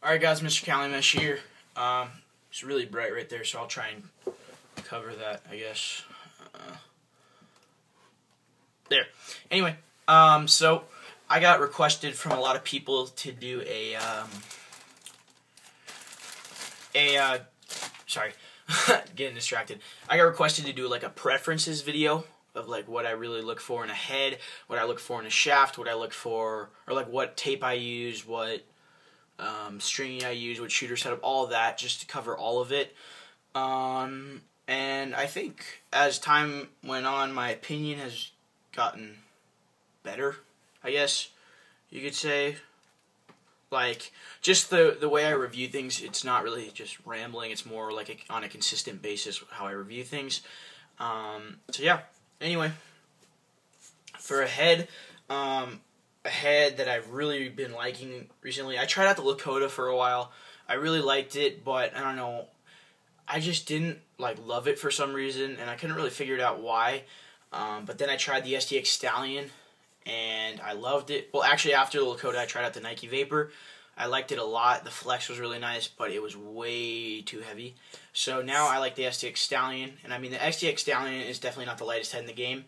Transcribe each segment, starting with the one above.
Alright guys, Mr. Calimesh here. It's really bright right there, so I'll try and cover that, I guess. There. Anyway, so I got requested from a lot of people to do sorry, getting distracted. I got requested to do like a preferences video of like what I really look for in a head, what I look for in a shaft, what I look for, or like what tape I use, what stringing I use, what shooter setup, all of that, just to cover all of it. And I think as time went on, my opinion has gotten better, I guess you could say. Like, just the way I review things, it's not really just rambling, it's more like on a consistent basis how I review things. So yeah, anyway, for a head that I've really been liking recently, I tried out the Lakota for a while. I really liked it, but I don't know, I just didn't like love it for some reason, and I couldn't really figure it out why. But then I tried the STX Stallion, and I loved it. Well, actually, after the Lakota, I tried out the Nike Vapor. I liked it a lot. The flex was really nice, but it was way too heavy. So now I like the STX Stallion, and I mean, the STX Stallion is definitely not the lightest head in the game.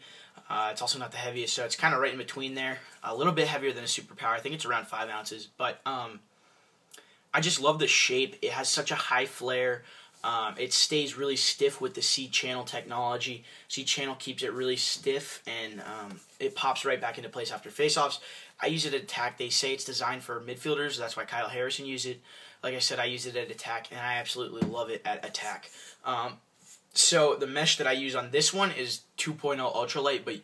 It's also not the heaviest, so it's kind of right in between there. A little bit heavier than a Superpower. I think it's around 5 ounces, but I just love the shape. It has such a high flare. It stays really stiff with the C-channel technology. C-channel keeps it really stiff, and it pops right back into place after face-offs. I use it at attack. They say it's designed for midfielders. That's why Kyle Harrison used it. Like I said, I use it at attack, and I absolutely love it at attack. So the mesh that I use on this one is 2.0 ultralight, but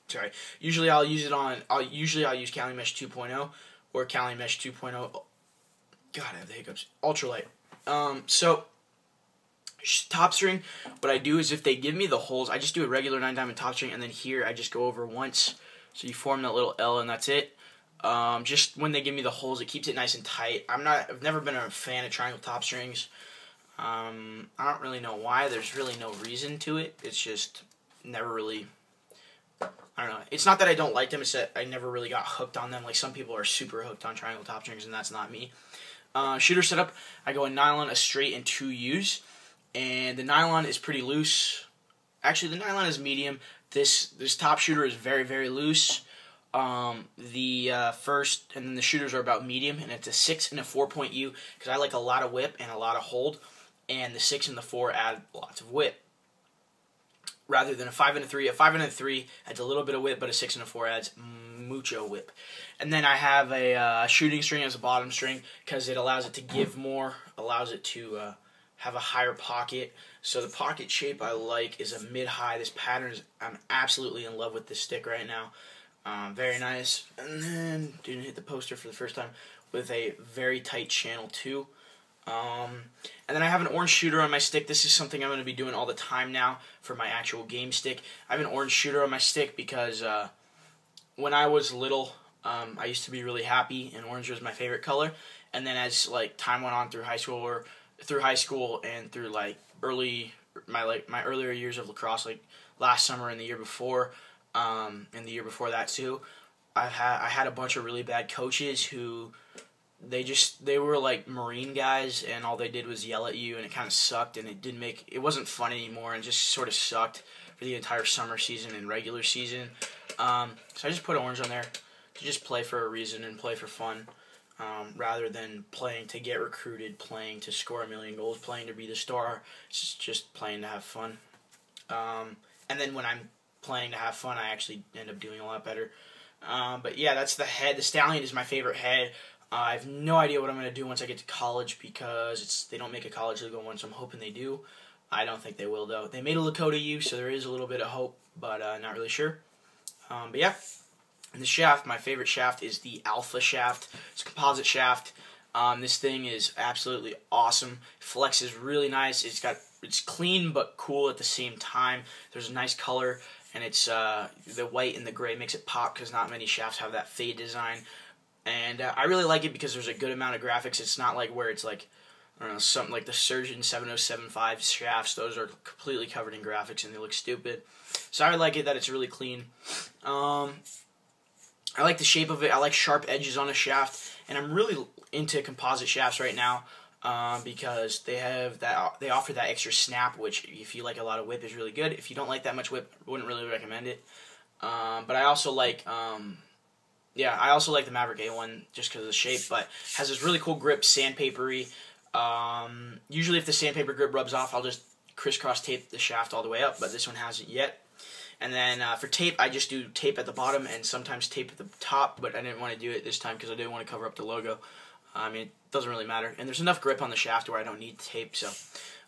sorry. Usually I'll use Calimesh 2.0 or Calimesh 2.0. God, I have the hiccups. Ultralight. So top string, what I do is if they give me the holes, I just do a regular 9-diamond top string, and then here I just go over once. So you form that little L, and that's it. Just when they give me the holes, it keeps it nice and tight. I've never been a fan of triangle top strings. I don't really know why. There's really no reason to it. It's just never really, I don't know. It's not that I don't like them. It's that I never really got hooked on them. Like some people are super hooked on triangle top strings, and that's not me. Shooter setup, I go in nylon, a straight, and 2 U's. And the nylon is pretty loose. Actually, the nylon is medium. This top shooter is very, very loose. The first and then the shooters are about medium, and it's a 6 and a 4-point U because I like a lot of whip and a lot of hold, and the 6 and the 4 add lots of whip. Rather than a 5 and a 3, a 5 and a 3 adds a little bit of whip, but a 6 and a 4 adds mucho whip. And then I have a shooting string as a bottom string because it allows it to give more, allows it to have a higher pocket. So the pocket shape I like is a mid-high. This pattern is, I'm absolutely in love with this stick right now. Very nice. And then, didn't hit the poster for the first time, with a very tight channel too. And then I have an orange shooter on my stick. This is something I'm going to be doing all the time now for my actual game stick. I have an orange shooter on my stick because when I was little, I used to be really happy, and orange was my favorite color. And then as like time went on through high school and through like my earlier years of lacrosse, like last summer and the year before, and the year before that too, I had a bunch of really bad coaches who they were like Marine guys, and all they did was yell at you, and it kind of sucked, and it wasn't fun anymore, and just sort of sucked for the entire summer season and regular season. So I just put orange on there to just play for a reason and play for fun. Rather than playing to get recruited, playing to score 1 million goals, playing to be the star. It's just playing to have fun. And then when I'm playing to have fun, I actually end up doing a lot better. But yeah, that's the head. The Stallion is my favorite head. I have no idea what I'm going to do once I get to college because they don't make a college legal one, so I'm hoping they do. I don't think they will, though. They made a Lakota U, so there is a little bit of hope, but not really sure. But yeah. And the shaft, my favorite shaft is the Alpha shaft. It's a composite shaft. This thing is absolutely awesome. Flex is really nice. It's clean but cool at the same time. There's a nice color, and it's the white and the gray makes it pop because not many shafts have that fade design. And I really like it because there's a good amount of graphics. It's not like where it's like, I don't know, something like the Surgeon 7075 shafts. Those are completely covered in graphics and they look stupid. So I like it that it's really clean. I like the shape of it. I like sharp edges on a shaft, and I'm really into composite shafts right now because they offer that extra snap, which if you like a lot of whip is really good. If you don't like that much whip, I wouldn't really recommend it. But I also like I also like the Maverick A1 just because of the shape, but has this really cool grip, sandpapery. Usually if the sandpaper grip rubs off, I'll just crisscross tape the shaft all the way up, but this one hasn't yet. And then for tape, I just do tape at the bottom and sometimes tape at the top, but I didn't want to do it this time because I didn't want to cover up the logo. I mean, it doesn't really matter. And there's enough grip on the shaft where I don't need tape, so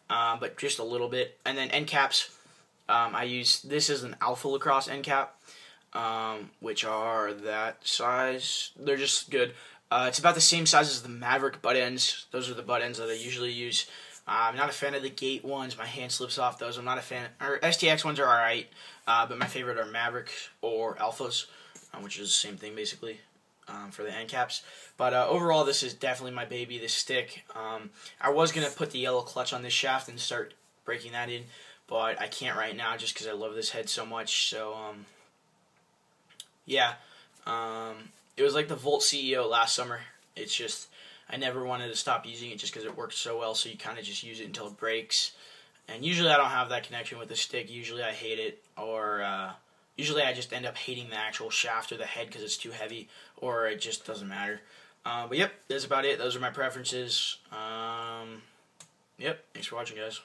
but just a little bit. And then end caps, I use, this is an Alpha Lacrosse end cap, which are that size. They're just good. It's about the same size as the Maverick butt ends. Those are the butt ends that I usually use. I'm not a fan of the Gate ones. My hand slips off those. I'm not a fan. Or STX ones are alright, but my favorite are Maverick or Alphas, which is the same thing basically for the end caps. But overall, this is definitely my baby, this stick. I was going to put the yellow clutch on this shaft and start breaking that in, but I can't right now just because I love this head so much. So, yeah. It was like the Volt CEO last summer. It's just, I never wanted to stop using it just because it works so well, so you kind of just use it until it breaks. And usually I don't have that connection with the stick. Usually I hate it, or usually I just end up hating the actual shaft or the head because it's too heavy, or it just doesn't matter. But yep, that's about it. Those are my preferences. Yep, thanks for watching, guys.